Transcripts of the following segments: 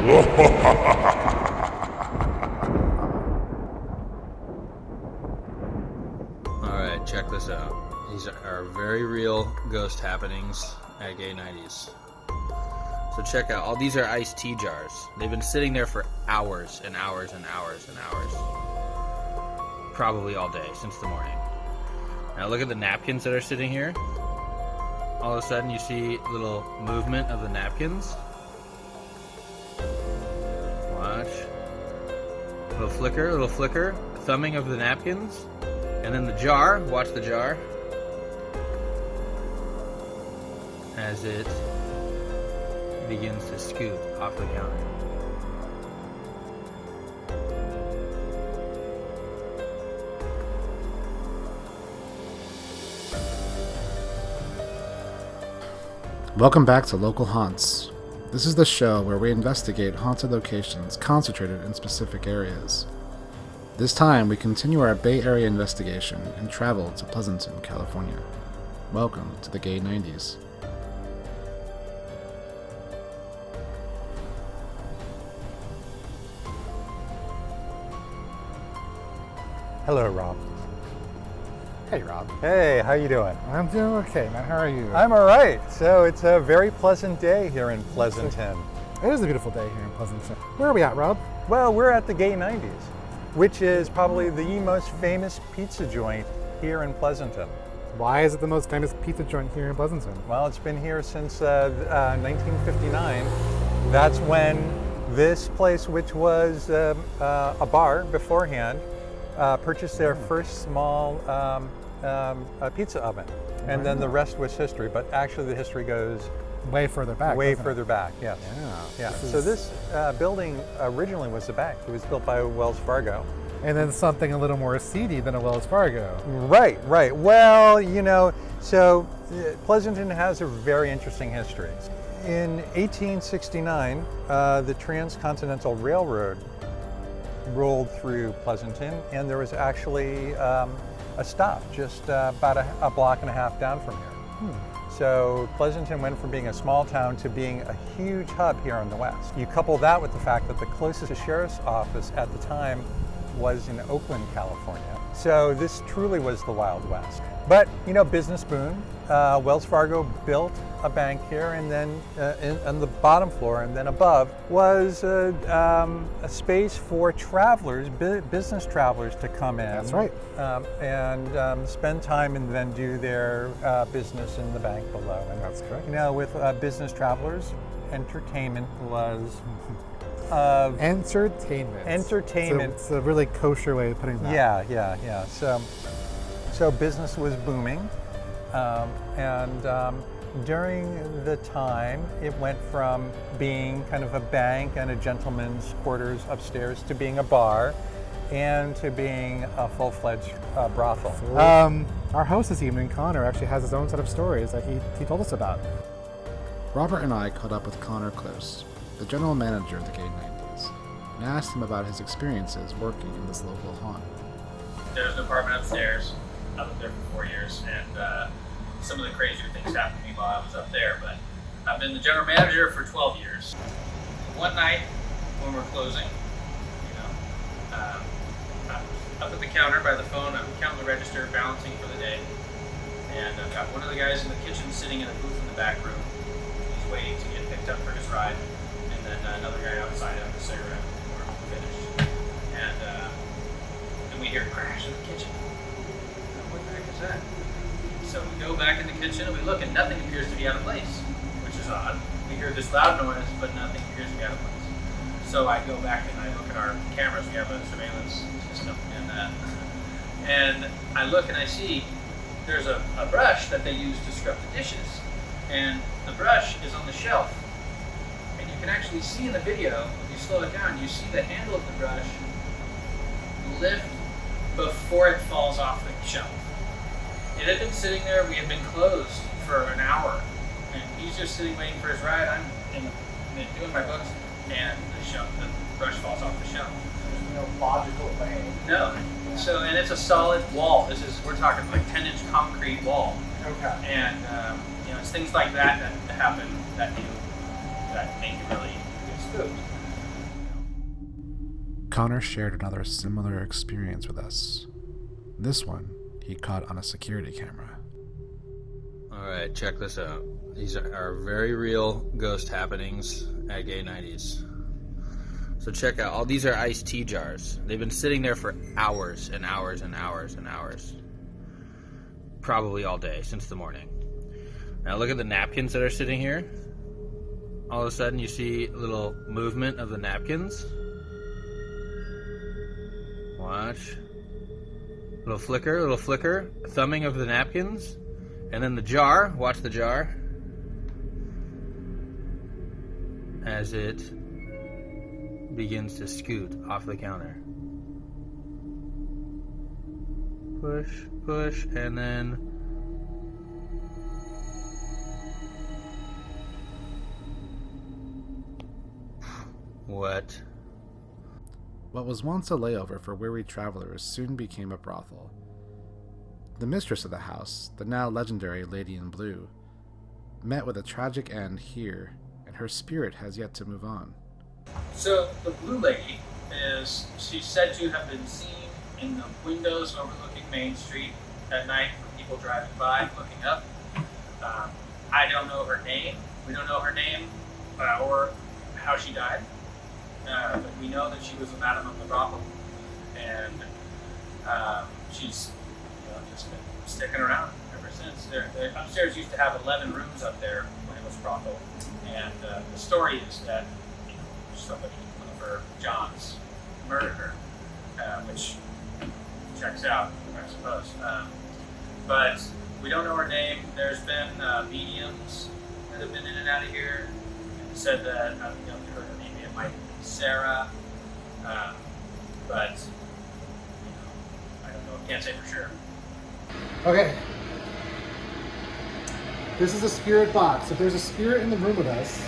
Alright, check this out. These are very real ghost happenings at Gay 90s. So check out, all these are iced tea jars. They've been sitting there for hours and hours and hours and hours. Probably all day, since the morning. Now look at the napkins that are sitting here. All of a sudden you see a little movement of the napkins. Watch. Little flicker, thumbing of the napkins. And then the jar, watch the jar. As it begins to scoop off the counter. Welcome back to Local Haunts. This is the show where we investigate haunted locations concentrated in specific areas. This time, we continue our Bay Area investigation and travel to Pleasanton, California. Welcome to the Gay 90s. Hello, Rob. Hey, Rob. Hey, how you doing? I'm doing okay, man. How are you? I'm all right. So it's a very pleasant day here in Pleasanton. It is a beautiful day here in Pleasanton. Where are we at, Rob? Well, we're at the Gay 90s, which is probably the most famous pizza joint here in Pleasanton. Why is it the most famous pizza joint here in Pleasanton? Well, it's been here since 1959. That's when this place, which was a bar beforehand, purchased their first small pizza oven, and then the rest was history. But actually, the history goes way further back. Way further back, yes. Yeah. So this building originally was a bank. It was built by Wells Fargo. And then something a little more seedy than a Wells Fargo. Right. Well, so Pleasanton has a very interesting history. In 1869, the Transcontinental Railroad rolled through Pleasanton, and there was actually a stop just about a block and a half down from here. So Pleasanton went from being a small town to being a huge hub here in the West. You couple that with the fact that the closest sheriff's office at the time was in Oakland, California. So this truly was the Wild West. But, business boom. Wells Fargo built a bank here, and then on the bottom floor and then above was a space for travelers, business travelers to come in. That's right. And spend time and then do their business in the bank below. And that's correct. With business travelers, entertainment was Entertainment. It's a really kosher way of putting that. Yeah. So business was booming, and during the time, it went from being kind of a bank and a gentleman's quarters upstairs to being a bar, and to being a full-fledged brothel. Our host this evening, Connor, actually has his own set of stories that he told us about. Robert and I caught up with Connor Close, the general manager of the Gay 90s, and asked him about his experiences working in this local haunt. There's an apartment upstairs. I lived there for 4 years, and some of the crazier things happened to me while I was up there, but I've been the general manager for 12 years. One night, when we're closing, I'm up at the counter by the phone, I'm counting the register, balancing for the day, and I've got one of the guys in the kitchen sitting in a booth in the back room. He's waiting to get picked up for his ride, and then another guy outside having a cigarette before we're finished. And then we hear a crash in the kitchen. What the heck is that? So we go back in the kitchen and we look, and nothing appears to be out of place, which is odd. We hear this loud noise, but nothing appears to be out of place. So I go back and I look at our cameras. We have a surveillance system, and I look and I see there's a brush that they use to scrub the dishes, and the brush is on the shelf. And you can actually see in the video, if you slow it down, you see the handle of the brush lift before it falls off the shelf. It had been sitting there. We had been closed for an hour, and he's just sitting waiting for his ride. I'm doing my books, and the brush falls off the shelf. There's no logical way. No. So, and it's a solid wall. We're talking like 10-inch concrete wall. Okay. And it's things like that happen that make you really get spooked. Connor shared another similar experience with us. This one he caught on a security camera. Alright, check this out. These are very real ghost happenings at Gay 90s. So check out, all these are iced tea jars. They've been sitting there for hours and hours and hours and hours. Probably all day, since the morning. Now look at the napkins that are sitting here. All of a sudden you see a little movement of the napkins. Watch. Little flicker, thumbing of the napkins. And then the jar, watch the jar. As it begins to scoot off the counter. Push, and then what? What was once a layover for weary travelers soon became a brothel. The mistress of the house, the now legendary Lady in Blue, met with a tragic end here, and her spirit has yet to move on. So the Blue Lady she's said to have been seen in the windows overlooking Main Street at night for people driving by, looking up. I don't know her name. We don't know her name or how she died. But we know that she was a madam of the brothel, and she's just been sticking around ever since. The upstairs used to have 11 rooms up there when it was a brothel, and the story is that somebody, one of her Johns, murdered her, which checks out, I suppose. But we don't know her name. There's been mediums that have been in and out of here, and said that I don't know if you heard her name. It might be Sarah, but I don't know. Can't say for sure. Okay. This is a spirit box. If there's a spirit in the room with us,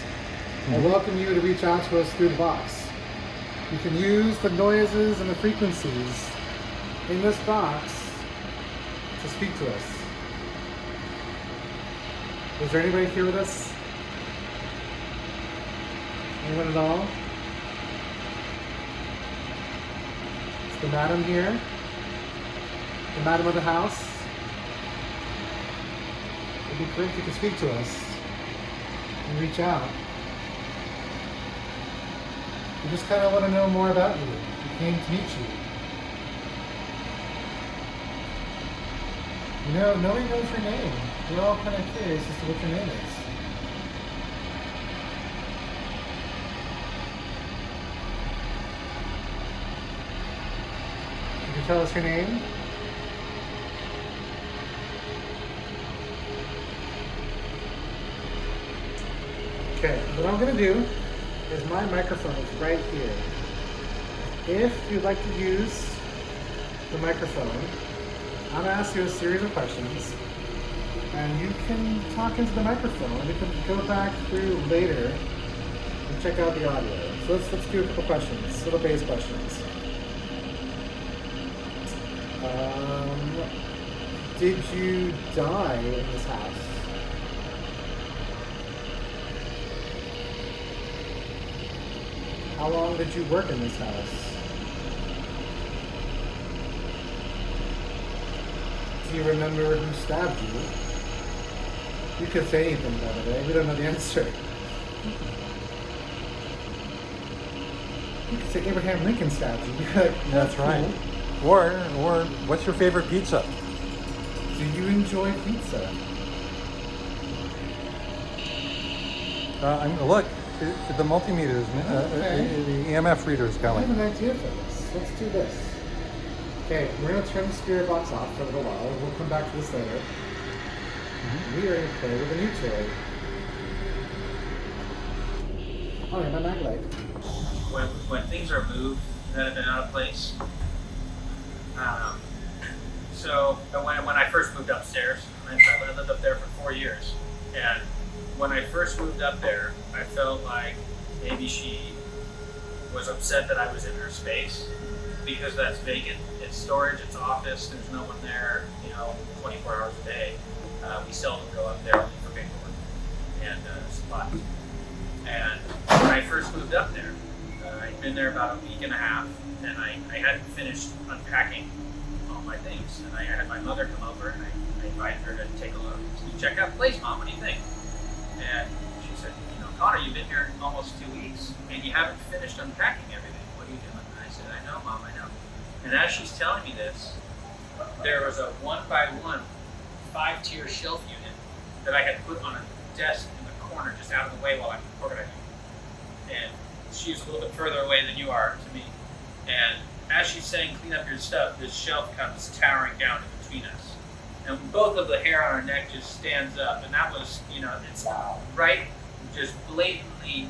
I welcome you to reach out to us through the box. You can use the noises and the frequencies in this box to speak to us. Is there anybody here with us? Anyone at all? Is the madam here? The madam of the house? It'd be great if you could speak to us and reach out. We just kind of want to know more about you. We came to meet you. You know, nobody knows your name. We're all kind of curious as to what your name is. Could you tell us your name? Okay, what I'm going to do is my microphone is right here. If you'd like to use the microphone, I'm going to ask you a series of questions, and you can talk into the microphone. We can go back through later and check out the audio. So let's do a couple questions, little base questions. Did you die in this house? How long did you work in this house? Do you remember who stabbed you? You could say anything, by the way. We don't know the answer. You could say Abraham Lincoln stabbed you. That's right. Or what's your favorite pizza? Do you enjoy pizza? Look, the multimeters, Okay. the EMF reader is I going. have an idea for this. Let's do this. Okay, we're going to turn the spirit box off for a little while. We'll come back to this later. We are going to play with a new toy. Oh, yeah, my mag light. When things are moved that have been out of place. So when I first moved upstairs, I lived up there for 4 years, and when I first moved up there, I felt like maybe she was upset that I was in her space, because that's vacant. It's storage, it's office, there's no one there, 24 hours a day. We seldom go up there only for paperwork and supplies. And when I first moved up there, I I'd been there about a week and a half, and I hadn't finished unpacking all my things. And I had my mother come over, and I invited her to take a look. So check out the place, Mom. What do you think? And she said, Connor, you've been here almost 2 weeks, and you haven't finished unpacking everything. What are you doing? And I said, I know, Mom, I know. And as she's telling me this, there was a 1x1 5-tier shelf unit that I had put on a desk in the corner, just out of the way while I'm organizing. And she's a little bit further away than you are to me. And as she's saying, clean up your stuff, this shelf comes towering down in between us. And both of the hair on our neck just stands up. And that was, it's right, just blatantly,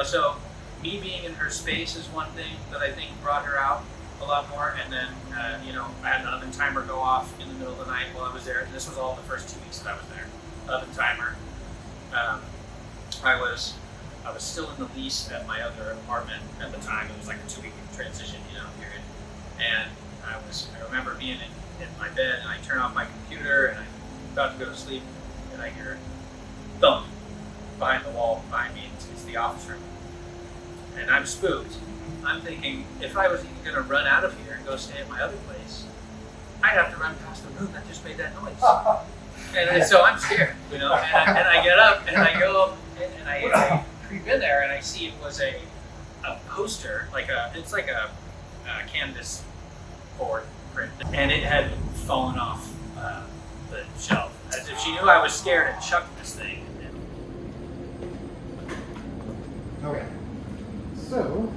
so me being in her space is one thing that I think brought her out a lot more. And then, I had an oven timer go off in the middle of the night while I was there. And this was all the first 2 weeks that I was there. Oven timer. I was still in the lease at my other apartment at the time. It was like a 2-week transition, period. And I remember being in my bed, and I turn off my computer, and I'm about to go to sleep, and I hear a thump behind the wall behind me. It's the office room. And I'm spooked. I'm thinking, if I was even going to run out of here and go stay at my other place, I'd have to run past the room that just made that noise. And so I'm scared, and I get up, and I go, and I creep in there, and I see it was a poster, it's like a canvas board print, and it had fallen off the shelf, as if she knew I was scared and chucked this thing. Okay. So,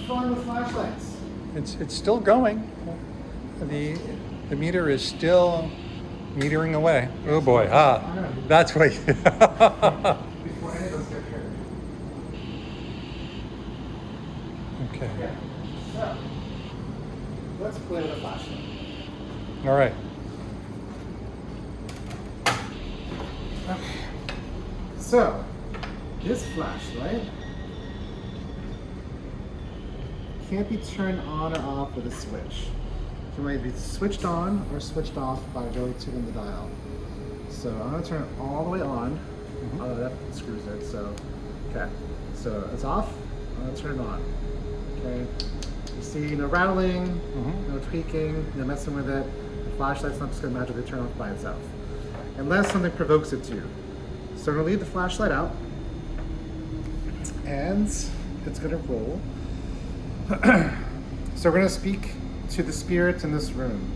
fun with flashlights. It's still going. The meter is still metering away. Oh boy, that's what. Before any of us get here. Okay. Yeah. So, let's play with a flashlight. All right. Okay. So, this flashlight can't be turned on or off with a switch. It can either be switched on or switched off by rotating the dial. So I'm going to turn it all the way on. Oh, that screws it. So, okay. So it's off. I'm going to turn it on. Okay. You see no rattling, no tweaking, no messing with it. The flashlight's not just going to magically turn off by itself, unless something provokes it to. So I'm going to leave the flashlight out, and it's going to roll. So we're going to speak to the spirits in this room,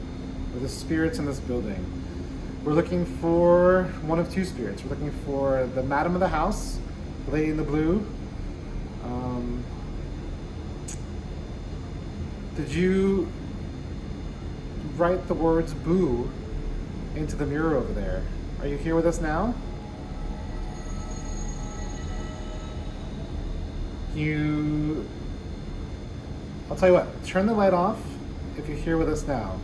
or the spirits in this building. We're looking for one of two spirits. We're looking for the madam of the house, the lady in the blue. Did you write the words boo into the mirror over there? Are you here with us now? I'll tell you what, turn the light off if you're here with us now.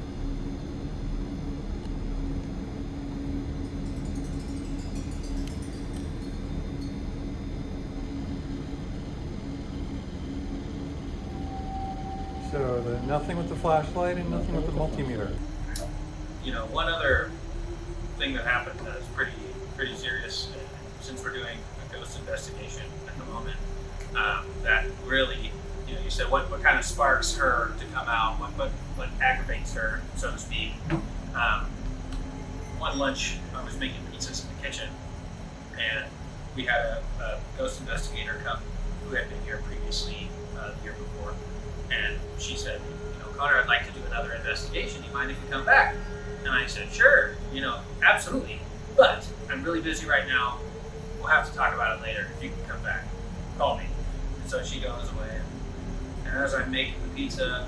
So nothing with the flashlight and nothing with the multimeter. One other thing that happened that is pretty serious, since we're doing a ghost investigation at the moment, that really, you said what kind of sparks her to come out, what aggravates her, so to speak. One lunch, I was making pizzas in the kitchen, and we had a ghost investigator come who had been here previously the year before, and she said, Connor, I'd like to do another investigation. Do you mind if you come back? And I said, sure, absolutely, but I'm really busy right now. We'll have to talk about it later. If you can come back, call me. And so she goes away, and as I'm making the pizza,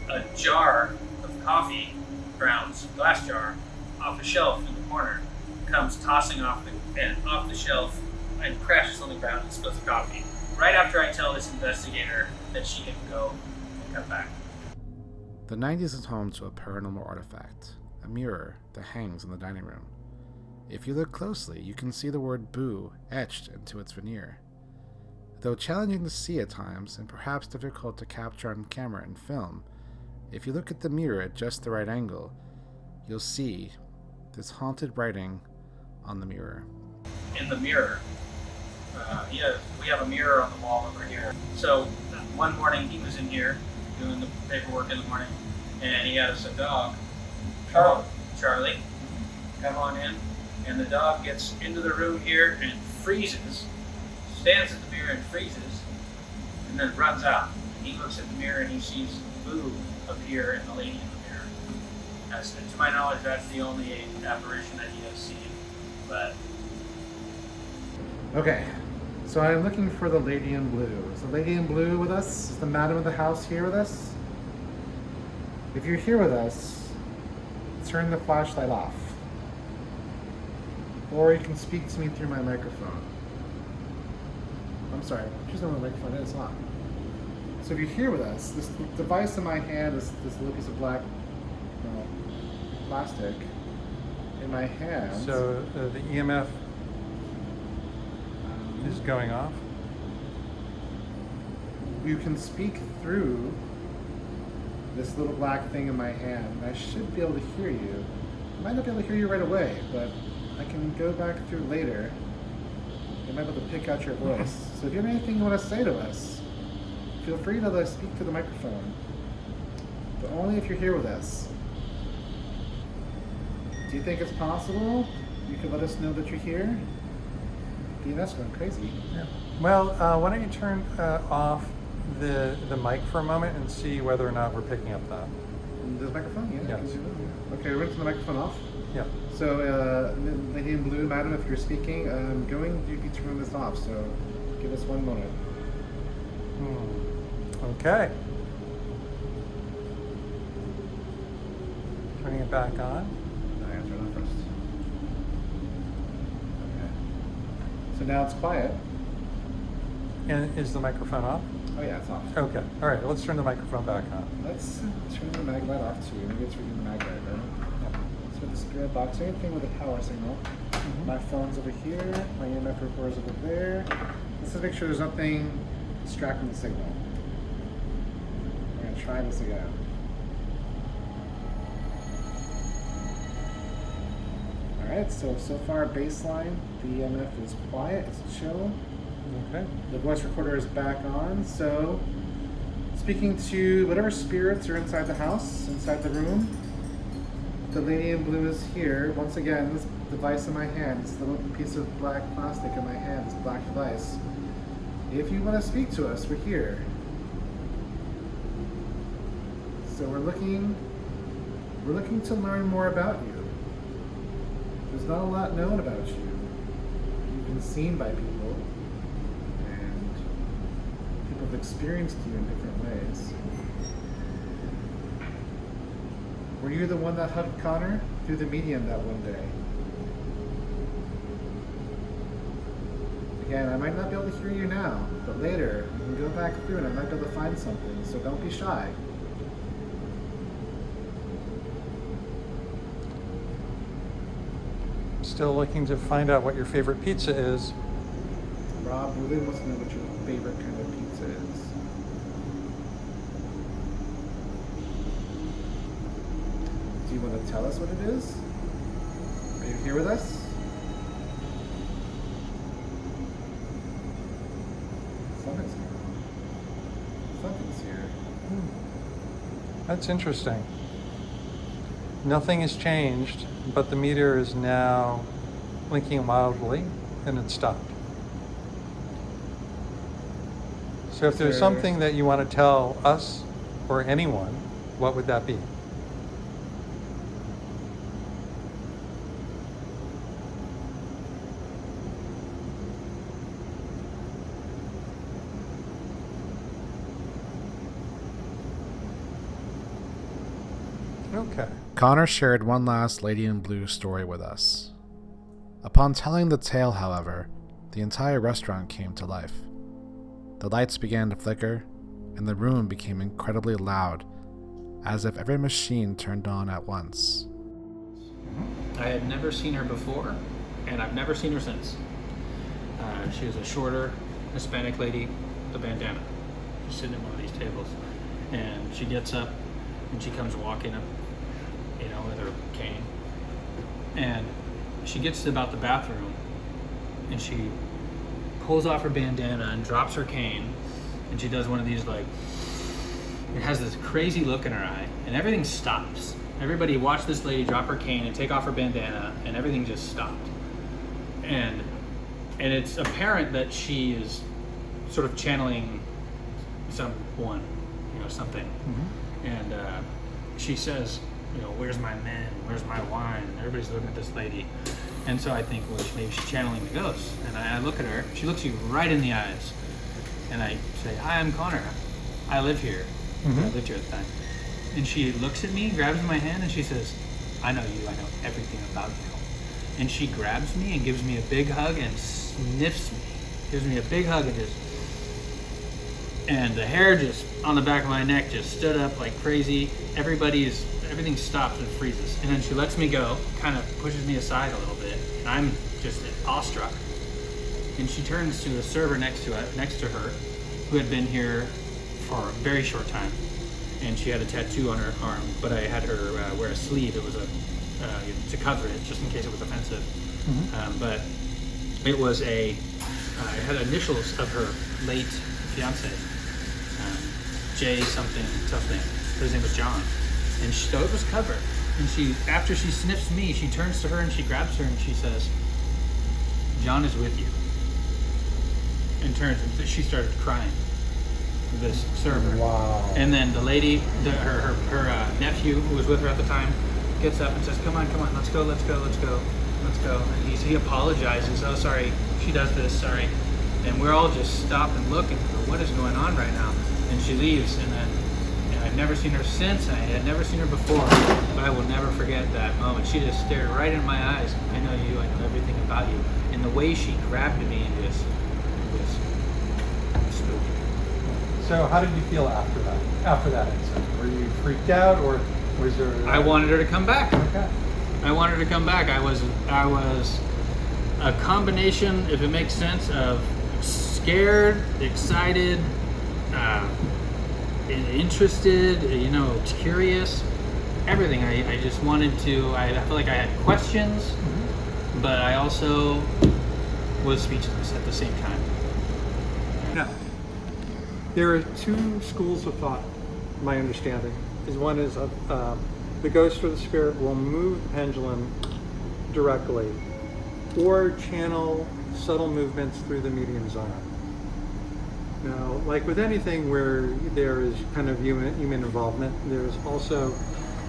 a jar of coffee grounds, glass jar, off a shelf in the corner, comes tossing off the shelf and crashes on the ground and spills the coffee. Right after I tell this investigator that she can go and come back. The 90s is home to a paranormal artifact, a mirror that hangs in the dining room. If you look closely, you can see the word boo etched into its veneer. Though challenging to see at times, and perhaps difficult to capture on camera and film, if you look at the mirror at just the right angle, you'll see this haunted writing on the mirror. In the mirror, We have a mirror on the wall over here. So one morning he was in here doing the paperwork in the morning, and he had us a dog, Charlie, come on in, and the dog gets into the room here and freezes, stands at the mirror and freezes, and then runs out. He looks at the mirror and he sees Boo appear and the lady in the mirror. To my knowledge, that's the only apparition that he has seen. But Okay, so I'm looking for the lady in blue. Is the lady in blue with us? Is the madam of the house here with us? If you're here with us, turn the flashlight off. Or you can speak to me through my microphone. I'm sorry, just know what the microphone is, huh? So if you're here with us, this device in my hand is this little piece of black plastic in my hand. So the EMF is going off? You can speak through this little black thing in my hand. I should be able to hear you. I might not be able to hear you right away, but I can go back through later. I might be able to pick out your voice. So if you have anything you want to say to us, feel free to speak to the microphone. But only if you're here with us. Do you think it's possible you could let us know that you're here? That's going crazy. Yeah. Well, why don't you turn off the mic for a moment and see whether or not we're picking up that. This microphone? Yeah. Yes. Okay, we're going to turn the microphone off. Yeah. So, lady in blue, madam, if you're speaking, I'm going to be turning this off, so give us 1 moment. Okay. Turning it back on. I have to turn it on first. Okay. So now it's quiet. And is the microphone off? Oh yeah, it's off. Okay. All right. Let's turn the microphone back on. Let's turn the mag light off too. Maybe it's reading the mag light, right? So with the spirit box, anything with a power signal. My phone's over here. My EMF recorder's over there. Let's just make sure there's nothing distracting the signal. We're gonna try this again. Alright, so far baseline, the EMF is quiet, it's chill. Okay. The voice recorder is back on, so speaking to whatever spirits are inside the house, inside the room. The lady in blue is here. Once again, this device in my hand, this little piece of black plastic in my hand, this black device. If you want to speak to us, we're here. So we're looking to learn more about you. There's not a lot known about you. You've been seen by people, and people have experienced you in different ways. Were you the one that hugged Connor through the medium that one day? Again, I might not be able to hear you now, but later we can go back through and I might be able to find something, so don't be shy. Still looking to find out what your favorite pizza is. Rob really wants to know what your favorite kind of pizza is. Do you want to tell us what it is? Are you here with us? Something's here. That's interesting. Nothing has changed, but the meter is now blinking mildly, and it stopped. So if there's something that you want to tell us or anyone, what would that be? Okay. Connor shared one last Lady in Blue story with us. Upon telling the tale, however, the entire restaurant came to life. The lights began to flicker, and the room became incredibly loud, as if every machine turned on at once. I had never seen her before, and I've never seen her since. She was a shorter Hispanic lady with a bandana, just sitting at one of these tables. And she gets up, and she comes walking up, with her cane. And she gets to about the bathroom, and she pulls off her bandana and drops her cane, and she does one of these, like, it has this crazy look in her eye, and everything stops. Everybody watch this lady drop her cane and take off her bandana, and everything just stopped. And it's apparent that she is sort of channeling someone, something. Mm-hmm. And she says, where's my men? Where's my wine? And everybody's looking at this lady. And so I think, well, maybe she's channeling the ghost. And I look at her. She looks you right in the eyes. And I say, hi, I'm Connor. I live here. Mm-hmm. I lived here at the time. And she looks at me, grabs my hand, and she says, I know you. I know everything about you. And she grabs me and gives me a big hug and sniffs me. Gives me a big hug and just... And the hair just on the back of my neck just stood up like crazy. Everything stops and freezes. And then she lets me go, kind of pushes me aside a little bit. And I'm just awestruck. And she turns to the server next to her, who had been here for a very short time. And she had a tattoo on her arm, but I had her wear a sleeve. It was to cover it, just in case it was offensive. Mm-hmm. But it was it had initials of her late fiance. J something. His name was John, and so it was covered. And after she sniffs me, she turns to her and she grabs her and she says, "John is with you." And turns and she started crying. This server. Wow. And then the lady, her nephew who was with her at the time, gets up and says, "Come on, let's go." And he apologizes. "Oh, sorry, she does this. Sorry." And we're all just stopped and looking for what is going on right now. And she leaves, and I've never seen her since, and I had never seen her before, but I will never forget that moment. She just stared right in my eyes. "I know you, I know everything about you." And the way she grabbed me was spooky. So how did you feel after that incident? Were you freaked out, or was there... I wanted her to come back. Okay. I wanted her to come back. I was a combination, if it makes sense, of scared, excited, interested, curious, everything. I just wanted to, I felt like I had questions, Mm-hmm. but I also was speechless at the same time. Now, there are two schools of thought, my understanding. One is the ghost or the spirit will move the pendulum directly or channel subtle movements through the medium's arm. Now, like with anything where there is kind of human involvement, there's also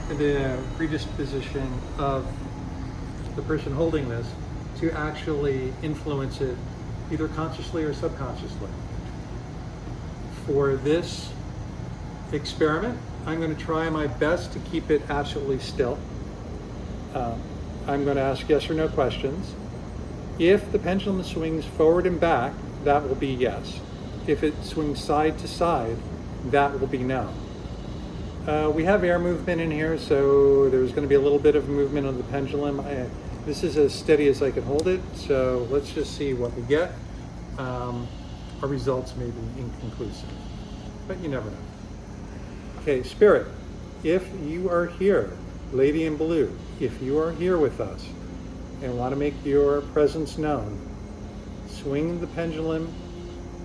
the predisposition of the person holding this to actually influence it either consciously or subconsciously. For this experiment, I'm going to try my best to keep it absolutely still. I'm going to ask yes or no questions. If the pendulum swings forward and back, that will be yes. If it swings side to side, that will be no. We have air movement in here, so there's going to be a little bit of movement of the pendulum. This is as steady as I can hold it, so let's just see what we get. Our results may be inconclusive, but you never know. Okay, Spirit, if you are here, Lady in Blue, if you are here with us and want to make your presence known, swing the pendulum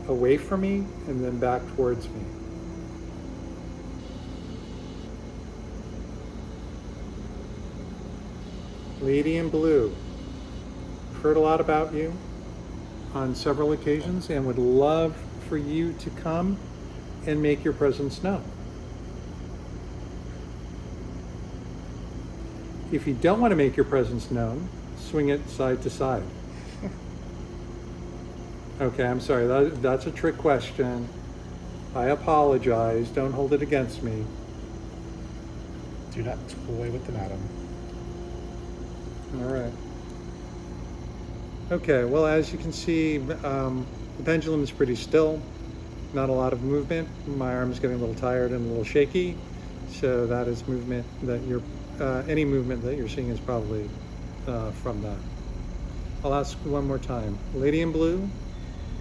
away from me and then back towards me. Lady in Blue, I've heard a lot about you on several occasions and would love for you to come and make your presence known. If you don't want to make your presence known, swing it side to side. Okay, I'm sorry, that's a trick question. I apologize, don't hold it against me. Do not toy with the madam. All right. Okay, well, as you can see, the pendulum is pretty still. Not a lot of movement. My arm is getting a little tired and a little shaky. So that is movement that any movement that you're seeing is probably from that. I'll ask one more time. Lady in Blue,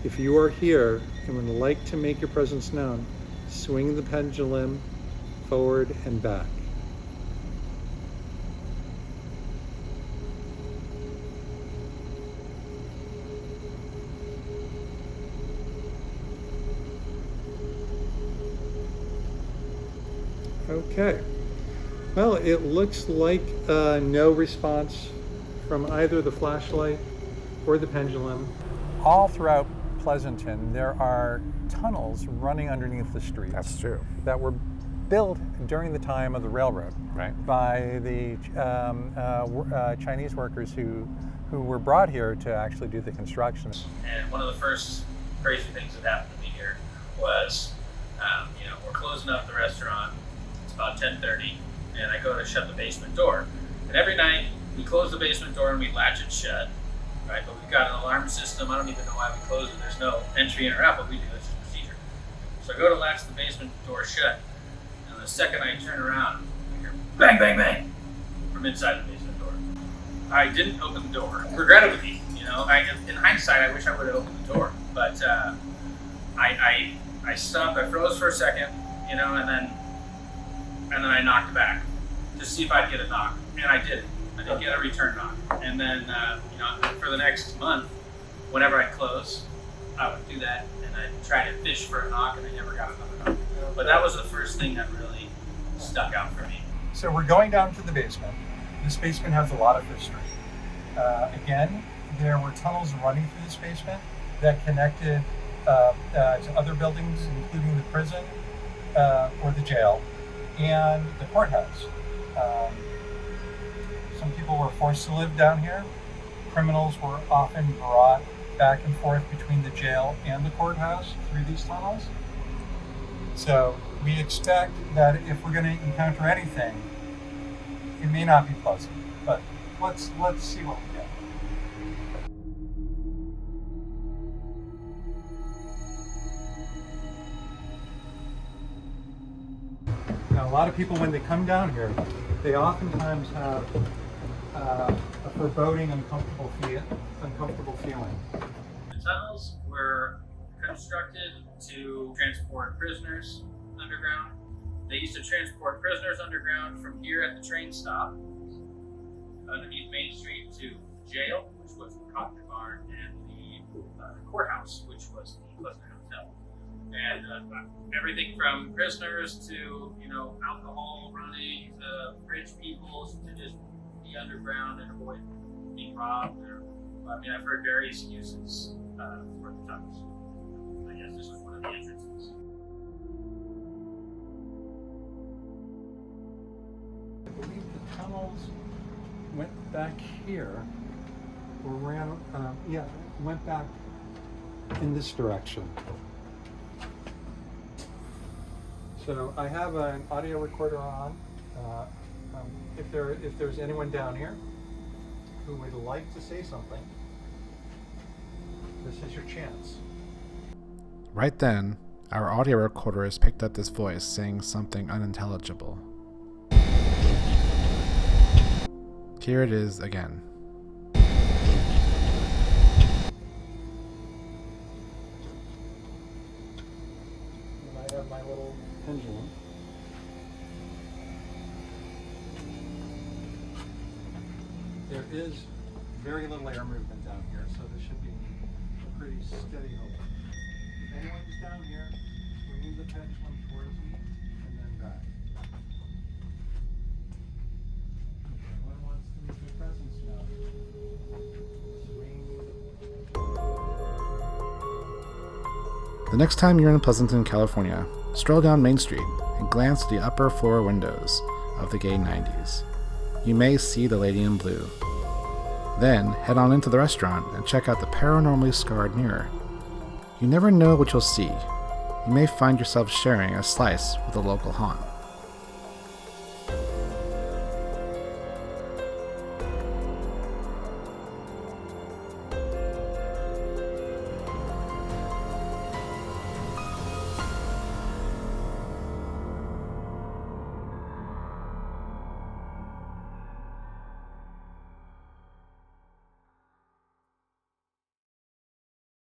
if you are here and would like to make your presence known, swing the pendulum forward and back. Okay. Well, it looks like no response from either the flashlight or the pendulum. All throughout Pleasanton, there are tunnels running underneath the streets. That's true. That were built during the time of the railroad, Right. by the Chinese workers who were brought here to actually do the construction. And one of the first crazy things that happened to me here was, we're closing up the restaurant. It's about 10:30, and I go to shut the basement door. And every night we close the basement door and we latch it shut, right? But we've got an alarm system. I don't even know why we close it. There's no entry in or out, but we do. It's just procedure. So I go to latch the basement door shut, and the second I turn around, I hear bang, bang, bang from inside the basement door. I didn't open the door, regrettably. In hindsight, I wish I would have opened the door, but I stopped. I froze for a second, and then I knocked back to see if I'd get a knock, and I didn't. I didn't get a return knock. And then, for the next month, whenever I'd close, I would do that, and I'd try to fish for a knock, and I never got another knock. But that was the first thing that really stuck out for me. So we're going down to the basement. This basement has a lot of history. Again, there were tunnels running through this basement that connected to other buildings, including the prison or the jail and the courthouse. Some people were forced to live down here. Criminals were often brought back and forth between the jail and the courthouse through these tunnels. So we expect that if we're going to encounter anything, it may not be pleasant, but let's see what we get. Now, a lot of people, when they come down here, they oftentimes have a foreboding, uncomfortable feeling. The tunnels were constructed to transport prisoners underground. They used to transport prisoners underground from here at the train stop underneath Main Street to jail, which was the Cotton Barn, and the courthouse, which was the Pleasant Hotel. And everything from prisoners to, alcohol running, to rich people to just be underground and avoid being robbed. I've heard various uses for the tunnels. I guess this was one of the entrances. I believe the tunnels went back here, or went back in this direction. So I have an audio recorder on. If there's anyone down here who would like to say something, this is your chance. Right then, our audio recorder has picked up this voice saying something unintelligible. Here it is again. I have my little pendulum. There is very little air movement down here, so this should be a pretty steady hold. If anyone's down here, swing the pendulum towards me and then back. If anyone wants to make their presence known, swing. The next time you're in Pleasanton, California, stroll down Main Street and glance at the upper floor windows of the gay 90s. You may see the lady in blue. Then head on into the restaurant and check out the paranormally scarred mirror. You never know what you'll see. You may find yourself sharing a slice with a local haunt.